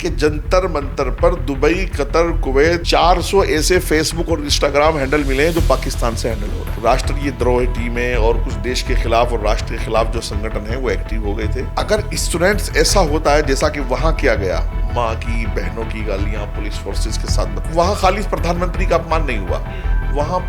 कि जंतर मंतर पर Dubai, Qatar, Kuwait 400 ऐसे फेसबुक और इंस्टाग्राम हैंडल मिले हैं जो पाकिस्तान से हैंडल हो रहे हैं। राष्ट्रीय द्रोह टीमें और कुछ देश के खिलाफ और राष्ट्र के खिलाफ जो संगठन है वो एक्टिव हो गए थे। अगर स्टूडेंट्स ऐसा होता है जैसा कि वहां किया गया, माँ की बहनों की गालियां पुलिस फोर्सेस के साथ, वहां खाली प्रधानमंत्री का अपमान नहीं हुआ, वहां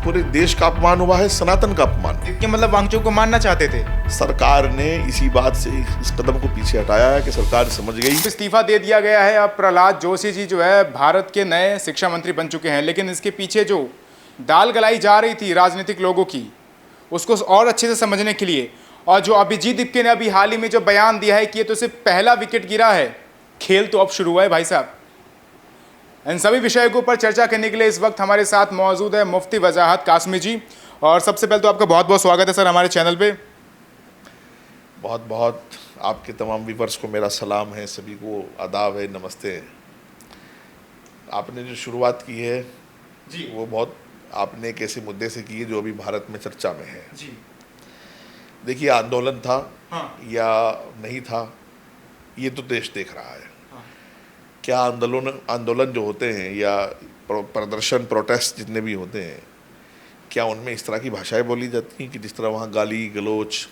पूरे देश का अपमान हुआ है, सनातन का अपमान। इसके मतलब वांगचू को मानना चाहते थे। सरकार ने इसी बात से इस कदम को पीछे हटाया है कि सरकार समझ गई। इस्तीफा दे दिया गया है। अब प्रहलाद जोशी जी जो है भारत के नए शिक्षा मंत्री बन चुके हैं, लेकिन इसके पीछे जो दाल गलाई जा रही थी राजनीतिक लोगों की, उसको और अच्छे से समझने के लिए, और जो अभिजीत दीपके ने अभी हाल ही में जो बयान दिया है कि ये तो सिर्फ पहला विकेट गिरा है, खेल तो अब शुरू हुआ है भाई साहब। इन सभी विषयों के ऊपर चर्चा करने के लिए इस वक्त हमारे साथ मौजूद है मुफ्ती वजाहत कासमी जी। और सबसे पहले तो आपका बहुत बहुत स्वागत है सर हमारे चैनल पे। बहुत बहुत आपके तमाम व्यूवर्स को मेरा सलाम है, सभी को आदाब है, नमस्ते। आपने जो शुरुआत की है जी, वो बहुत आपने एक ऐसे मुद्दे से की है जो अभी भारत में चर्चा में है। जी, देखिए, आंदोलन था हाँ, या नहीं था, ये तो देश देख रहा है। हाँ, क्या आंदोलन जो होते हैं या प्रदर्शन, प्रोटेस्ट जितने भी होते हैं, क्या उनमें इस तरह की भाषाएं बोली जाती हैं कि जिस तरह वहाँ गाली गलौच?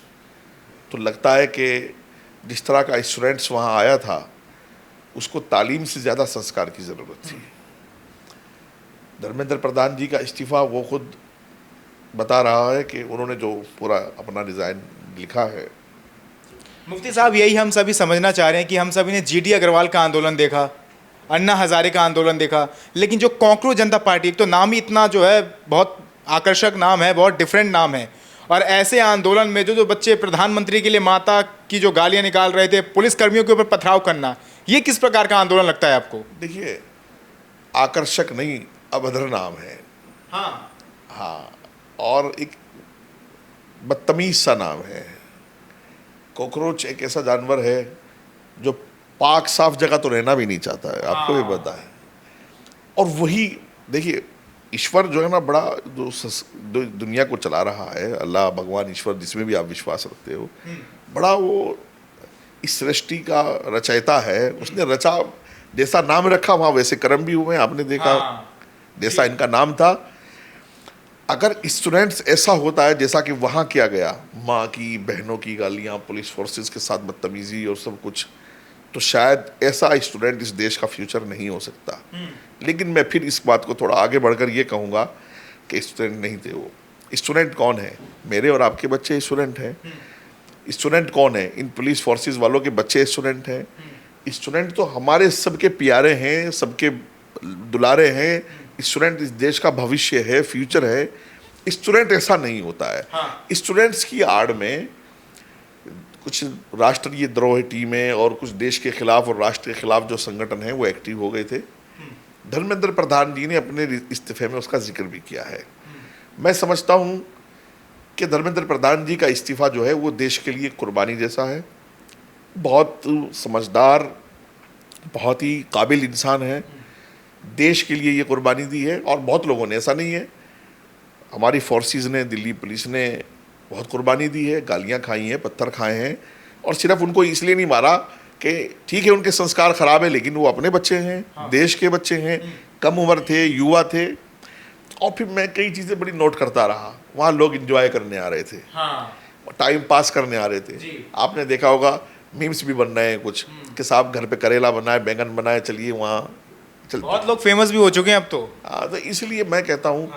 तो लगता है कि जिस तरह का स्टूडेंट्स वहाँ आया था उसको तालीम से ज़्यादा संस्कार की ज़रूरत थी। धर्मेंद्र प्रधान जी का इस्तीफ़ा वो खुद बता रहा है कि उन्होंने जो पूरा अपना डिज़ाइन लिखा है। मुफ्ती साहब यही हम सभी समझना चाह रहे हैं कि हम सभी ने जीडी अग्रवाल का आंदोलन देखा, अन्ना हजारे का आंदोलन देखा, लेकिन जो कॉकरोच जनता पार्टी, एक तो नाम ही इतना जो है बहुत आकर्षक नाम है, बहुत डिफरेंट नाम है, और ऐसे आंदोलन में जो बच्चे प्रधानमंत्री के लिए माता की जो गालियां निकाल रहे थे, पुलिस कर्मियों के ऊपर पथराव करना, ये किस प्रकार का आंदोलन लगता है आपको? देखिए, आकर्षक नहीं, अभद्र नाम है। हाँ, हाँ, और एक बदतमीज सा नाम है। कॉकरोच एक ऐसा जानवर है जो पाक साफ जगह तो रहना भी नहीं चाहता है, आपको भी पता है। और वही देखिए, ईश्वर जो है ना, बड़ा जो दुनिया को चला रहा है, अल्लाह, भगवान, ईश्वर, जिसमें भी आप विश्वास रखते हो, बड़ा वो इस सृष्टि का रचयिता है। उसने रचा, जैसा नाम रखा वहाँ वैसे कर्म भी हुए। आपने देखा, जैसा इनका नाम था। अगर स्टूडेंट्स ऐसा होता है जैसा कि वहाँ किया गया, माँ की बहनों की गालियाँ, पुलिस फोर्सेस के साथ बदतमीजी और सब कुछ, तो शायद ऐसा स्टूडेंट इस देश का फ्यूचर नहीं हो सकता। लेकिन मैं फिर इस बात को थोड़ा आगे बढ़कर ये कहूँगा कि स्टूडेंट नहीं थे वो। स्टूडेंट कौन है? मेरे और आपके बच्चे स्टूडेंट हैं। स्टूडेंट कौन है? इन पुलिस फोर्सेस वालों के बच्चे स्टूडेंट हैं। स्टूडेंट तो हमारे सबके प्यारे हैं, सबके दुलारे हैं। स्टूडेंट इस देश का भविष्य है, फ्यूचर है। स्टूडेंट ऐसा नहीं होता है। हाँ। स्टूडेंट्स की आड़ में कुछ राष्ट्रीय द्रोह टीमें और कुछ देश के खिलाफ और राष्ट्र के खिलाफ जो संगठन है वो एक्टिव हो गए थे। धर्मेंद्र प्रधान जी ने अपने इस्तीफे में उसका जिक्र भी किया है। मैं समझता हूँ कि धर्मेंद्र प्रधान जी का इस्तीफा जो है वो देश के लिए कुर्बानी जैसा है। बहुत समझदार, बहुत ही काबिल इंसान है, देश के लिए ये कुर्बानी दी है। और बहुत लोगों ने, ऐसा नहीं है, हमारी फोर्सेस ने, दिल्ली पुलिस ने बहुत कुर्बानी दी है, गालियां खाई हैं, पत्थर खाए हैं। और सिर्फ उनको इसलिए नहीं मारा कि ठीक है उनके संस्कार खराब है, लेकिन वो अपने बच्चे हैं, हाँ, देश के बच्चे हैं, कम उम्र थे, युवा थे। और फिर मैं कई चीज़ें बड़ी नोट करता रहा। वहाँ लोग एंजॉय करने आ रहे थे, हाँ, टाइम पास करने आ रहे थे। आपने देखा होगा मीम्स भी बन रहे हैं कुछ कि साहब घर पे करेला बनाए, बैंगन बनाए, चलिए वहाँ चलते। बहुत लोग फेमस भी हो चुके हैं अब तो। हाँ, तो इसलिए मैं कहता हूँ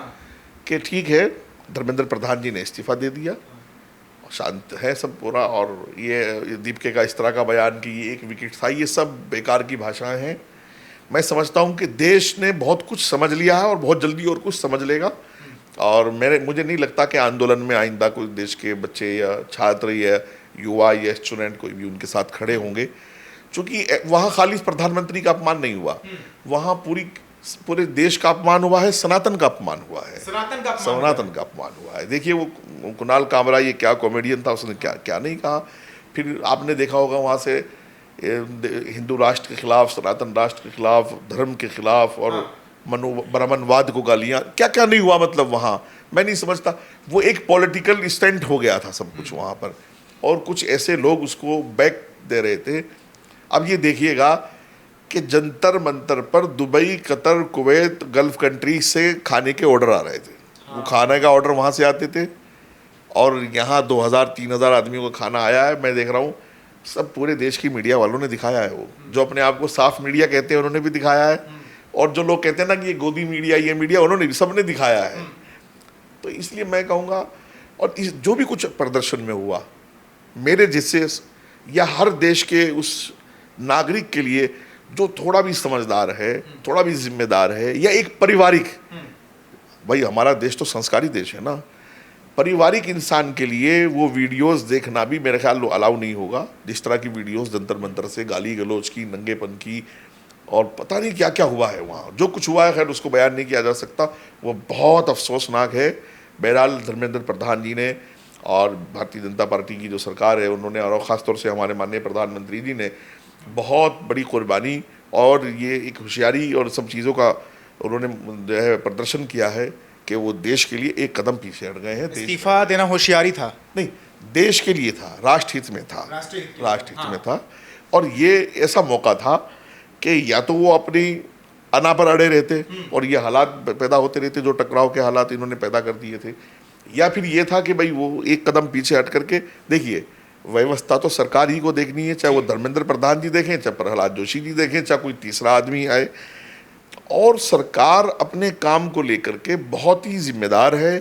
कि ठीक है, धर्मेंद्र प्रधान जी ने इस्तीफा दे दिया, शांत है सब पूरा। और ये दीपके का इस तरह का बयान कि ये एक विकेट था, ये सब बेकार की भाषाएं हैं। मैं समझता हूँ कि देश ने बहुत कुछ समझ लिया है और बहुत जल्दी और कुछ समझ लेगा। और मुझे नहीं लगता कि आंदोलन में आइंदा कोई देश के बच्चे या छात्र या युवा या स्टूडेंट कोई भी उनके साथ खड़े होंगे, क्योंकि वहाँ खाली प्रधानमंत्री का अपमान नहीं हुआ, वहाँ पूरे देश का अपमान हुआ है, सनातन का अपमान हुआ है, सनातन का अपमान हुआ है। देखिए, वो कुणाल कामरा, ये क्या कॉमेडियन था, उसने क्या क्या नहीं कहा। फिर आपने देखा होगा वहाँ से हिंदू राष्ट्र के खिलाफ, सनातन राष्ट्र के खिलाफ, धर्म के खिलाफ और ब्राह्मणवाद को गालियाँ, क्या क्या नहीं हुआ। मतलब वहाँ मैं नहीं समझता, वो एक पॉलिटिकल स्टंट हो गया था सब कुछ वहाँ पर, और कुछ ऐसे लोग उसको बैक दे रहे थे। अब ये देखिएगा कि जंतर मंतर पर Dubai, Qatar, Kuwait, gulf country से खाने के ऑर्डर आ रहे थे। वो खाने का ऑर्डर वहाँ से आते थे और यहाँ 2000-3000 आदमियों का खाना आया है। मैं देख रहा हूँ सब पूरे देश की मीडिया वालों ने दिखाया है। वो जो अपने आप को साफ मीडिया कहते हैं उन्होंने भी दिखाया है, और जो लोग कहते हैं ना कि ये गोदी मीडिया, ये मीडिया, उन्होंने भी, सबने दिखाया है। तो इसलिए मैं कहूँगा, और इस जो भी कुछ प्रदर्शन में हुआ, मेरे जिससे या हर देश के उस नागरिक के लिए जो थोड़ा भी समझदार है, थोड़ा भी जिम्मेदार है, या एक पारिवारिक, भाई हमारा देश तो संस्कारी देश है ना, पारिवारिक इंसान के लिए वो वीडियोस देखना भी मेरे ख्याल अलाउ नहीं होगा। जिस तरह की वीडियोस जंतर मंतर से गाली गलौज की, नंगेपन की, और पता नहीं क्या क्या हुआ है वहाँ, जो कुछ हुआ है खैर उसको बयान नहीं किया जा सकता, वो बहुत अफसोसनाक है। बहरहाल धर्मेंद्र प्रधान जी ने और भारतीय जनता पार्टी की जो सरकार है उन्होंने, और ख़ासतौर से हमारे माननीय प्रधानमंत्री जी ने बहुत बड़ी कुर्बानी और ये एक होशियारी और सब चीज़ों का उन्होंने जो है प्रदर्शन किया है कि वो देश के लिए एक कदम पीछे हट गए हैं। इस्तीफा देना होशियारी था? नहीं, देश के लिए था, राष्ट्रहित में था, राष्ट्रहित में था। और ये ऐसा मौका था कि या तो वो अपनी अना पर अड़े रहते और ये हालात पैदा होते रहते जो टकराव के हालात इन्होंने पैदा कर दिए थे, या फिर ये था कि भाई वो एक कदम पीछे हट करके, देखिए व्यवस्था तो सरकार ही को देखनी है, चाहे वो धर्मेंद्र प्रधान जी देखें, चाहे प्रहलाद जोशी जी देखें, चाहे कोई तीसरा आदमी आए, और सरकार अपने काम को लेकर के बहुत ही जिम्मेदार है।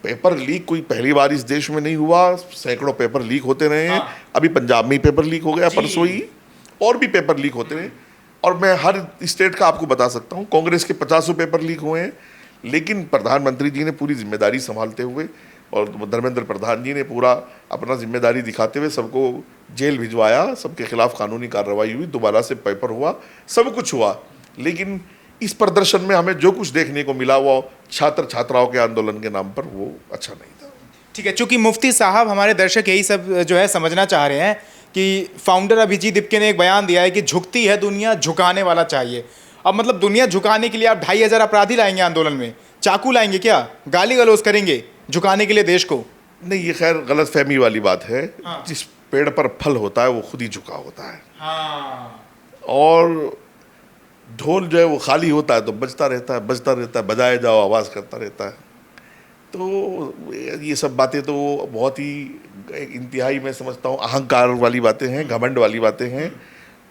पेपर लीक कोई पहली बार इस देश में नहीं हुआ, सैकड़ों पेपर लीक होते रहे हैं। अभी पंजाब में ही पेपर लीक हो गया परसों ही, और भी पेपर लीक होते रहे, और मैं हर स्टेट का आपको बता सकता हूँ। कांग्रेस के 50 पेपर लीक हुए हैं, लेकिन प्रधानमंत्री जी ने पूरी जिम्मेदारी संभालते हुए और धर्मेंद्र प्रधान जी ने पूरा अपना जिम्मेदारी दिखाते हुए सबको जेल भिजवाया, सबके खिलाफ कानूनी कार्रवाई हुई, दोबारा से पेपर हुआ, सब कुछ हुआ। लेकिन इस प्रदर्शन में हमें जो कुछ देखने को मिला वो छात्र छात्राओं के आंदोलन के नाम पर वो अच्छा नहीं था। ठीक है, चूंकि मुफ्ती साहब, हमारे दर्शक यही सब जो है समझना चाह रहे हैं कि फाउंडर अभिजीत दिपके ने एक बयान दिया है कि झुकती है दुनिया, झुकाने वाला चाहिए। अब मतलब दुनिया झुकाने के लिए आप 2500 अपराधी लाएंगे आंदोलन में? चाकू लाएंगे क्या? गाली गलौज करेंगे झुकाने के लिए देश को? नहीं, ये खैर गलत फहमी वाली बात है। जिस पेड़ पर फल होता है वो खुद ही झुका होता है। और ढोल जो है वो खाली होता है तो बजता रहता है, बजता रहता है, बजाए जाओ आवाज़ करता रहता है। तो ये सब बातें तो बहुत ही इंतहाई, मैं समझता हूँ, अहंकार वाली बातें हैं, घमंड वाली बातें हैं।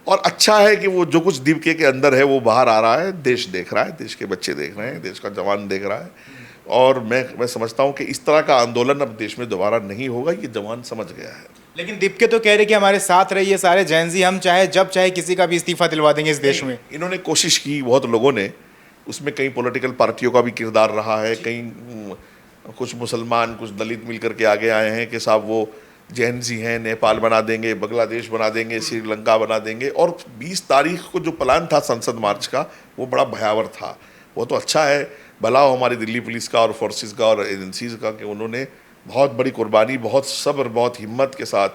और अच्छा है कि वो जो कुछ दीपके के अंदर है वो बाहर आ रहा है, देश देख रहा है, देश के बच्चे देख रहे हैं, देश का जवान देख रहा है। और मैं समझता हूँ कि इस तरह का आंदोलन अब देश में दोबारा नहीं होगा, ये जवान समझ गया है। लेकिन दीपके तो कह रहे कि हमारे साथ रहिए सारे जैनजी, हम चाहे जब चाहे किसी का भी इस्तीफा दिलवा देंगे इस देश में। इन्होंने कोशिश की बहुत लोगों ने, उसमें कई पॉलिटिकल पार्टियों का भी किरदार रहा है, कई कुछ मुसलमान, कुछ दलित मिल करके आगे आए हैं कि साहब वो जैनजी हैं, नेपाल बना देंगे, बांग्लादेश बना देंगे, श्रीलंका बना देंगे। और 20 तारीख को जो प्लान था संसद मार्च का वो बड़ा भयावह था। वो तो अच्छा है, भला हो हमारी दिल्ली पुलिस का और फोर्सेस का और एजेंसीज का कि उन्होंने बहुत बड़ी कुर्बानी, बहुत सब्र, बहुत हिम्मत के साथ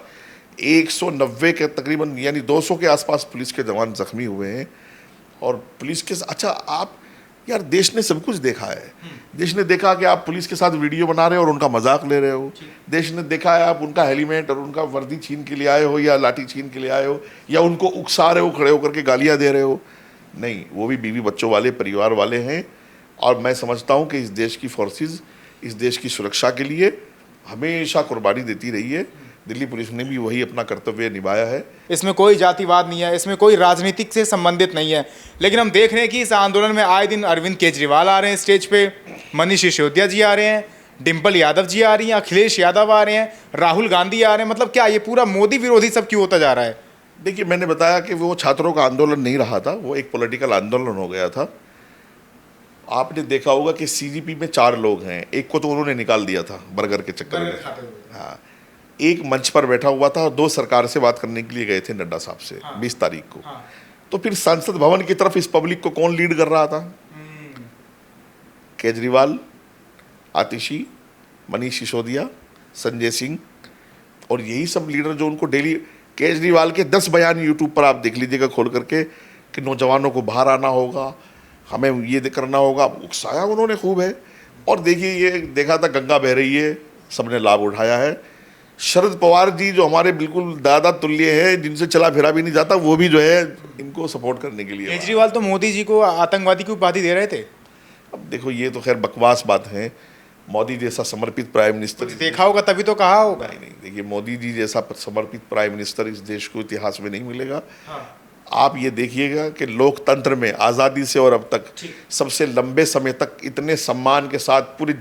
190 के तकरीबन यानी 200 के आसपास पुलिस के जवान जख्मी हुए हैं। और पुलिस के अच्छा, आप यार देश ने सब कुछ देखा है। देश ने देखा कि आप पुलिस के साथ वीडियो बना रहे हो और उनका मजाक ले रहे हो। देश ने देखा है आप उनका हेलमेट और उनका वर्दी छीन के लिए आए हो, या लाठी छीन के लिए आए हो, या उनको उकसा रहे हो, खड़े होकर के गालियाँ दे रहे हो। नहीं, वो भी बीवी बच्चों वाले परिवार वाले हैं। और मैं समझता हूँ कि इस देश की फोर्सेस, इस देश की सुरक्षा के लिए हमेशा कुर्बानी देती रही है। दिल्ली पुलिस ने भी वही अपना कर्तव्य निभाया है। इसमें कोई जातिवाद नहीं है, इसमें कोई राजनीतिक से संबंधित नहीं है। लेकिन हम देख रहे हैं कि इस आंदोलन में आए दिन अरविंद केजरीवाल आ रहे हैं स्टेज पे, मनीष सिसोदिया जी आ रहे हैं, डिम्पल यादव जी आ रही हैं, अखिलेश यादव आ रहे हैं, राहुल गांधी आ रहे हैं। मतलब क्या ये पूरा मोदी विरोधी सब क्यों होता जा रहा है? देखिए, मैंने बताया कि वो छात्रों का आंदोलन नहीं रहा था, वो एक पॉलिटिकल आंदोलन हो गया था। आपने देखा होगा कि सीजीपी में 4 लोग हैं, एक को तो उन्होंने निकाल दिया था बर्गर के चक्कर में। हाँ, एक मंच पर बैठा हुआ था और 2 सरकार से बात करने के लिए गए थे नड्डा साहब से। 20 तारीख को। तो फिर संसद भवन की तरफ इस पब्लिक को कौन लीड कर रहा था? केजरीवाल, आतिशी, मनीष सिसोदिया, संजय सिंह, और यही सब लीडर जो उनको डेली, केजरीवाल के 10 बयान यूट्यूब पर आप देख लीजिएगा खोल करके कि नौजवानों को बाहर आना होगा, हमें ये करना होगा, उकसाया उन्होंने खूब है। और देखिए, ये देखा था गंगा बह रही है, सबने लाभ उठाया है। शरद पवार जी जो हमारे बिल्कुल दादा तुल्य है, जिनसे चला फिरा भी नहीं जाता, वो भी जो है इनको सपोर्ट करने के लिए। केजरीवाल तो मोदी जी को आतंकवादी की उपाधि दे रहे थे। अब देखो ये तो खैर बकवास बात है। मोदी जैसा समर्पित प्राइम मिनिस्टर देखा होगा तभी तो कहा होगा। नहीं, देखिए मोदी जी जैसा समर्पित प्राइम मिनिस्टर इस देश को इतिहास में नहीं मिलेगा। हाँ। आप ये देखिएगा कि लोकतंत्र में आज़ादी से और अब तक सबसे लंबे समय तक इतने सम्मान के साथ पूरी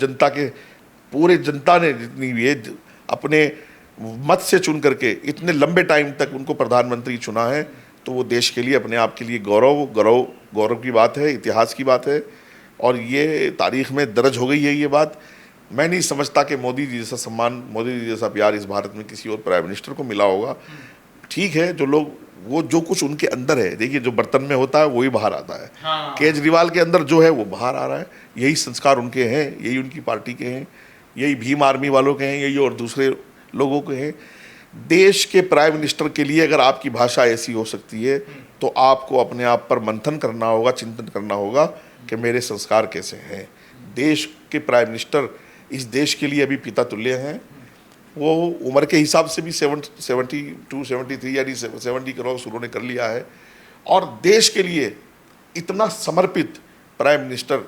जनता ने जितनी भी है अपने मत से चुन करके इतने लंबे टाइम तक उनको प्रधानमंत्री चुना है, तो वो देश के लिए अपने आप के लिए गौरव की बात है, इतिहास की बात है, और ये तारीख में दर्ज हो गई है ये बात। मैं नहीं समझता कि मोदी जी जैसा सम्मान, मोदी जी जैसा प्यार इस भारत में किसी और प्राइम मिनिस्टर को मिला होगा। ठीक है, वो जो कुछ उनके अंदर है, देखिए जो बर्तन में होता है वही बाहर आता है। हाँ। केजरीवाल के अंदर जो है वो बाहर आ रहा है। यही संस्कार उनके हैं, यही उनकी पार्टी के हैं, यही भीम आर्मी वालों के हैं, यही और दूसरे लोगों के हैं। देश के प्राइम मिनिस्टर के लिए अगर आपकी भाषा ऐसी हो सकती है तो आपको अपने आप पर मंथन करना होगा, चिंतन करना होगा कि मेरे संस्कार कैसे हैं। देश के प्राइम मिनिस्टर इस देश के लिए अभी पिता तुल्य हैं। वो उम्र के हिसाब से भी 72, 73 यानी 70 क्रॉस उन्होंने कर लिया है, और देश के लिए इतना समर्पित प्राइम मिनिस्टर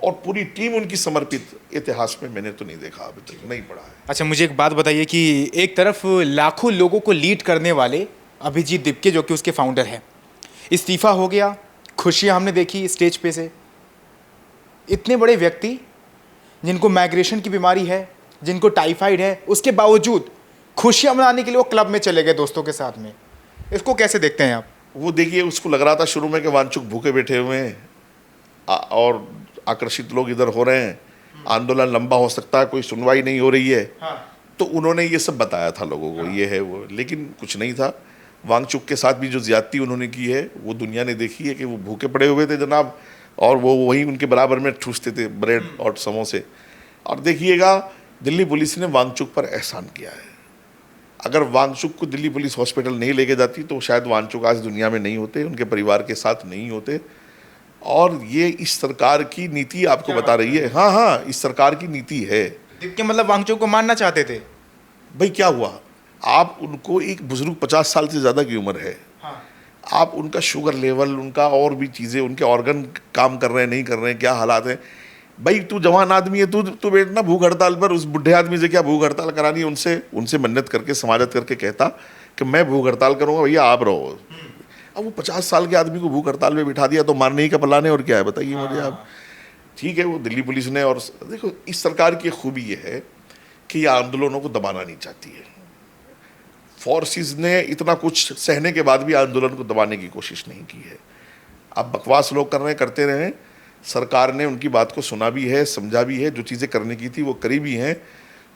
और पूरी टीम उनकी समर्पित इतिहास में मैंने तो नहीं देखा, अभी तक नहीं पढ़ा है। अच्छा, मुझे एक बात बताइए कि एक तरफ लाखों लोगों को लीड करने वाले अभिजीत दिपके जो कि उसके फाउंडर हैं, इस्तीफा हो गया, खुशियां हमने देखी स्टेज पे से। इतने बड़े व्यक्ति जिनको माइग्रेशन की बीमारी है, जिनको टाइफाइड है, उसके बावजूद खुशियां मनाने के लिए वो क्लब में चले गए दोस्तों के साथ में। इसको कैसे देखते हैं आप? वो देखिए, उसको लग रहा था शुरू में कि वांचुक भूखे बैठे हुए हैं और आकर्षित लोग इधर हो रहे हैं, आंदोलन लंबा हो सकता है, कोई सुनवाई नहीं हो रही है। हाँ। तो उन्होंने ये सब बताया था लोगों को, ये है वो, लेकिन कुछ नहीं था। वांगचुक के साथ भी जो ज्यादती उन्होंने की है वो दुनिया ने देखी है कि वो भूखे पड़े हुए थे जनाब, और वो वहीं उनके बराबर में ठूसते थे ब्रेड और समोसे। और देखिएगा, दिल्ली पुलिस ने वांगचुक पर एहसान किया है। अगर वांगचुक को दिल्ली पुलिस हॉस्पिटल नहीं लेके जाती तो शायद वांगचुक आज दुनिया में नहीं होते, उनके परिवार के साथ नहीं होते। और ये इस सरकार की नीति आपको बता रही है। हाँ हाँ, इस सरकार की नीति है। दिपके मतलब वांगचुक को मारना चाहते थे। भाई क्या हुआ, आप उनको, एक बुजुर्ग 50 साल से ज़्यादा की उम्र है, हाँ। आप उनका शुगर लेवल, उनका और भी चीज़ें, उनके ऑर्गन काम कर रहे हैं नहीं कर रहे हैं, क्या हालात हैं। भाई तू जवान आदमी है, तू बैठना भूख हड़ताल पर। उस बुढ़े आदमी से क्या भूख हड़ताल करानी है? उनसे मन्नत करके, समाजत करके कहता कि मैं भूख हड़ताल करूँगा, भैया आप रहो। अब वो 50 साल के आदमी को भूख हड़ताल में बिठा दिया तो मारने ही का प्लान है, और क्या है बताइए मुझे आप। ठीक है, वो दिल्ली पुलिस ने, और देखो इस सरकार की खूबी ये है कि ये आंदोलनों को दबाना नहीं चाहती है। फोर्सेस ने इतना कुछ सहने के बाद भी आंदोलन को दबाने की कोशिश नहीं की है। अब बकवास लोग कर रहे हैं, करते रहें। सरकार ने उनकी बात को सुना भी है, समझा भी है, जो चीज़ें करने की थी वो करी भी हैं।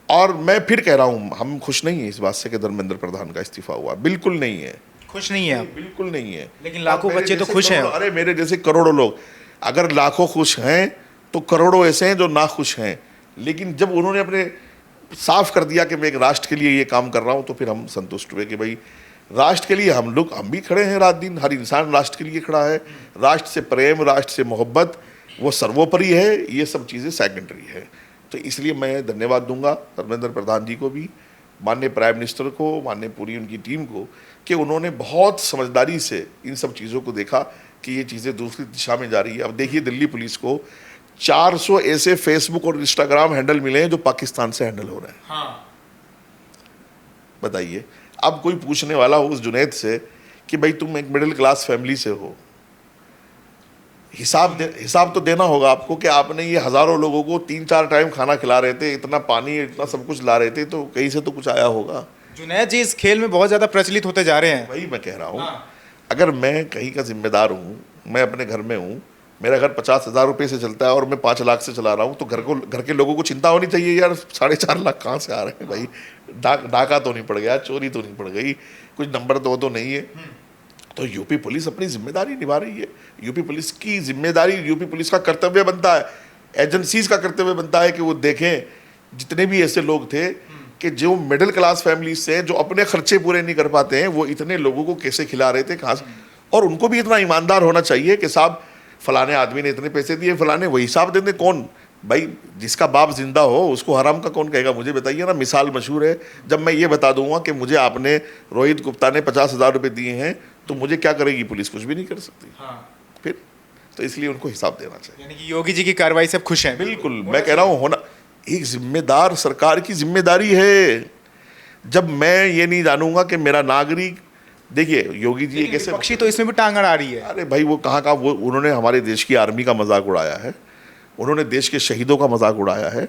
और मैं फिर कह रहा हूँ, हम खुश नहीं हैं इस बात से कि धर्मेंद्र प्रधान का इस्तीफा हुआ, बिल्कुल नहीं है। खुश नहीं है आप? बिल्कुल नहीं है। लेकिन लाखों बच्चे तो खुश हैं। अरे मेरे जैसे करोड़ों लोग, अगर लाखों खुश हैं तो करोड़ों ऐसे हैं जो ना खुश हैं। लेकिन जब उन्होंने अपने साफ कर दिया कि मैं एक राष्ट्र के लिए ये काम कर रहा हूँ, तो फिर हम संतुष्ट हुए कि भाई राष्ट्र के लिए हम भी खड़े हैं रात दिन। हर इंसान राष्ट्र के लिए खड़ा है। राष्ट्र से प्रेम, राष्ट्र से मोहब्बत वो सर्वोपरि है, ये सब चीज़ें सेकेंडरी है। तो इसलिए मैं धन्यवाद दूंगा धर्मेंद्र प्रधान जी को भी, माननीय प्राइम मिनिस्टर को, माननीय पूरी उनकी टीम को, कि उन्होंने बहुत समझदारी से इन सब चीज़ों को देखा कि ये चीज़ें दूसरी दिशा में जा रही है। अब देखिए, दिल्ली पुलिस को 400 ऐसे फेसबुक और इंस्टाग्राम हैंडल मिले हैं जो पाकिस्तान से हैंडल हो रहे हैं। हाँ। बताइए, अब कोई पूछने वाला हो उस जुनैद से कि भाई तुम एक मिडिल क्लास फैमिली से हो, हिसाब तो देना होगा आपको कि आपने ये हज़ारों लोगों को 3-4 टाइम खाना खिला रहे थे, इतना पानी, इतना सब कुछ ला रहे थे, तो कहीं से तो कुछ आया होगा। जुनैद जी इस खेल में बहुत ज़्यादा प्रचलित होते जा रहे हैं। वही मैं कह रहा हूँ। हाँ। अगर मैं कहीं का जिम्मेदार हूँ, मैं अपने घर में हूँ, मेरा घर 50,000 रुपये से चलता है और मैं 5 लाख से चला रहा हूँ, तो घर के लोगों को चिंता होनी चाहिए यार 4.5 लाख कहाँ से आ रहे हैं भाई, डाका तो नहीं पड़ गया, चोरी तो नहीं पड़ गई, कुछ नंबर तो नहीं है। तो यूपी पुलिस अपनी जिम्मेदारी निभा रही है। यूपी पुलिस की जिम्मेदारी, यूपी पुलिस का कर्तव्य बनता है, एजेंसीज का कर्तव्य बनता है कि वो देखें जितने भी ऐसे लोग थे कि जो मिडिल क्लास फैमिली से, जो अपने खर्चे पूरे नहीं कर पाते हैं, वो इतने लोगों को कैसे खिला रहे थे, कहाँ से। और उनको भी इतना ईमानदार होना चाहिए कि साहब फलाने आदमी ने इतने पैसे दिए, फलाने, वही हिसाब दे दें। कौन भाई जिसका बाप जिंदा हो उसको हराम का कौन कहेगा? मुझे बताइए ना। मिसाल मशहूर है, जब मैं ये बता दूंगा कि मुझे आपने रोहित गुप्ता ने 50,000 रुपये दिए हैं तो मुझे क्या करेगी पुलिस? कुछ भी नहीं कर सकती। फिर तो इसलिए उनको हिसाब देना चाहिए। यानी कि योगी जी की कार्रवाई से आप खुश हैं? बिल्कुल, मैं कह रहा हूँ होना एक जिम्मेदार सरकार की जिम्मेदारी है। जब मैं ये नहीं जानूंगा कि मेरा नागरिक, देखिए योगी जी एक ऐसे पक्षी तो इसमें भी टांग अड़ा रही है। अरे भाई वो कहाँ वो उन्होंने हमारे देश की आर्मी का मजाक उड़ाया है, उन्होंने देश के शहीदों का मजाक उड़ाया है,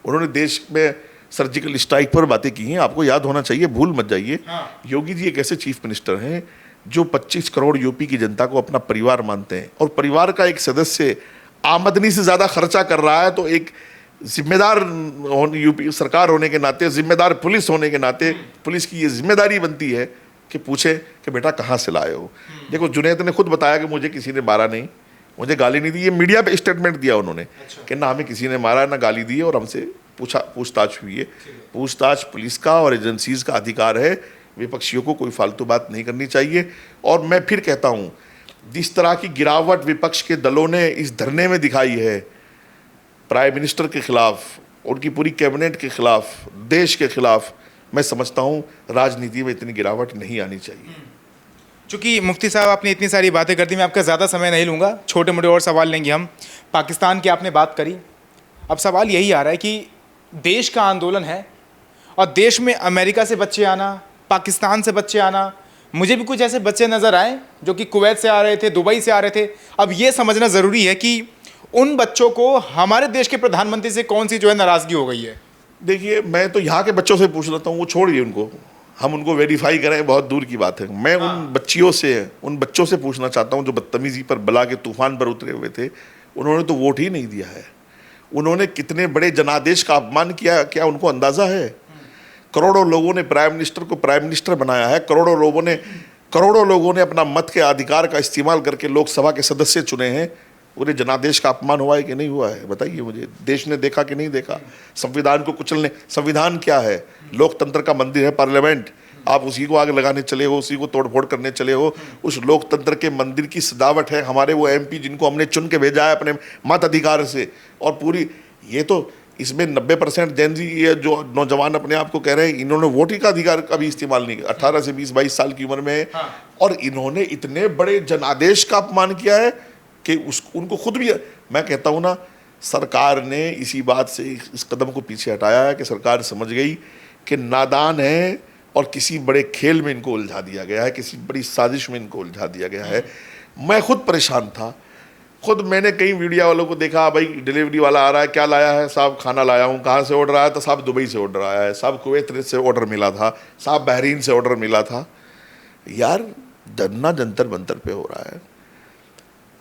उन्होंने देश में सर्जिकल स्ट्राइक पर बातें की हैं। आपको याद होना चाहिए, भूल मत जाइए। योगी जी एक ऐसे चीफ मिनिस्टर हैं जो 25 करोड़ यूपी की जनता को अपना परिवार मानते हैं, और परिवार का एक सदस्य आमदनी से ज़्यादा खर्चा कर रहा है तो एक जिम्मेदार यूपी सरकार होने के नाते, जिम्मेदार पुलिस होने के नाते पुलिस की ये जिम्मेदारी बनती है कि पूछे कि बेटा कहाँ से लाए हो। देखो जुनैद ने खुद बताया कि मुझे किसी ने मारा नहीं, मुझे गाली नहीं दी। ये मीडिया पे स्टेटमेंट दिया उन्होंने कि ना हमें किसी ने मारा ना गाली दी, और हमसे पूछताछ हुई है। पूछताछ पुलिस का और एजेंसीज का अधिकार है, विपक्षियों को कोई फालतू बात नहीं करनी चाहिए। और मैं फिर कहता हूँ, जिस तरह की गिरावट विपक्ष के दलों ने इस धरने में दिखाई है, प्राइम मिनिस्टर के खिलाफ, उनकी पूरी कैबिनेट के खिलाफ, देश के खिलाफ, मैं समझता हूँ राजनीति में इतनी गिरावट नहीं आनी चाहिए। चूँकि मुफ्ती साहब आपने इतनी सारी बातें कर दी, मैं आपका ज़्यादा समय नहीं लूँगा, छोटे मोटे और सवाल लेंगे हम। पाकिस्तान की आपने बात करी, अब सवाल यही आ रहा है कि देश का आंदोलन है और देश में अमेरिका से बच्चे आना, पाकिस्तान से बच्चे आना, मुझे भी कुछ ऐसे बच्चे नज़र आए जो कि कुवैत से आ रहे थे, दुबई से आ रहे थे। अब ये समझना ज़रूरी है कि उन बच्चों को हमारे देश के प्रधानमंत्री से कौन सी जो है नाराज़गी हो गई है। देखिए मैं तो यहाँ के बच्चों से पूछ लेता हूँ, वो छोड़िए उनको, हम उनको वेरीफाई करें बहुत दूर की बात है। मैं उन बच्चों से पूछना चाहता हूँ जो बदतमीजी पर बला के तूफान पर उतरे हुए थे। उन्होंने तो वोट ही नहीं दिया है। उन्होंने कितने बड़े जनादेश का अपमान किया, क्या उनको अंदाज़ा है? करोड़ों लोगों ने प्राइम मिनिस्टर को प्राइम मिनिस्टर बनाया है, करोड़ों लोगों ने अपना मत के अधिकार का इस्तेमाल करके लोकसभा के सदस्य चुने हैं। पूरे जनादेश का अपमान हुआ है कि नहीं हुआ है? बताइए मुझे। देश ने देखा कि नहीं देखा? संविधान को कुचलने, संविधान क्या है? लोकतंत्र का मंदिर है पार्लियामेंट। आप उसी को आग लगाने चले हो, उसी को तोड़फोड़ करने चले हो। उस लोकतंत्र के मंदिर की सजावट है हमारे वो एमपी जिनको हमने चुन के भेजा है अपने मत अधिकार से। और पूरी ये तो इसमें 90% जेन जी ये जो नौजवान अपने आप को कह रहे हैं, इन्होंने वोटिंग का अधिकार कभी इस्तेमाल नहीं किया। 18 से 20-22 साल की उम्र में और इन्होंने इतने बड़े जनादेश का अपमान किया है कि उनको खुद भी, मैं कहता हूँ ना, सरकार ने इसी बात से इस कदम को पीछे हटाया है कि सरकार समझ गई कि नादान है और किसी बड़े खेल में इनको उलझा दिया गया है, किसी बड़ी साजिश में इनको उलझा दिया गया है। मैं खुद परेशान था, खुद मैंने कई मीडिया वालों को देखा, भाई डिलीवरी वाला आ रहा है, क्या लाया है? साहब खाना लाया हूँ। कहाँ से ऑर्डर आया? तो साहब दुबई से ऑर्डर आया है। साहब कुवैत से ऑर्डर मिला था। साहब बहरीन से ऑर्डर मिला था। यार धरना जंतर मंतर पे हो रहा है,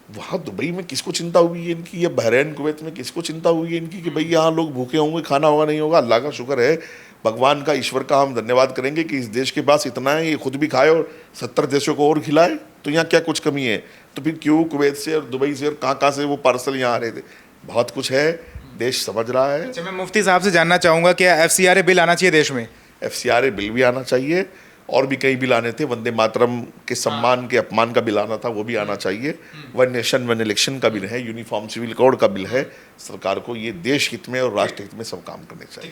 वहाँ दुबई में किसको चिंता हुई है इनकी, या बहरीन कुवैत में किसको चिंता हुई है इनकी कि भाई यहाँ लोग भूखे होंगे, खाना होगा नहीं होगा? अल्लाह का शुक्र है, भगवान का, ईश्वर का हम धन्यवाद करेंगे कि इस देश के पास इतना है, ये खुद भी खाए और 70 देशों को और खिलाए। तो यहाँ क्या कुछ कमी है? तो फिर क्यों कुवैत से और दुबई से और कहाँ से वो पार्सल यहाँ आ रहे थे? बहुत कुछ है, देश समझ रहा है। अच्छा, मैं मुफ्ती साहब से जानना चाहूँगा कि FCRA बिल आना चाहिए देश में? FCRA बिल भी आना चाहिए, और भी कई बिल आने थे। वंदे मातरम के सम्मान के अपमान का बिल आना था, वो भी आना चाहिए। वन नेशन वन इलेक्शन का बिल है, यूनिफॉर्म सिविल कोड का बिल है। सरकार को ये देश हित में और राष्ट्र हित में सब काम करने चाहिए।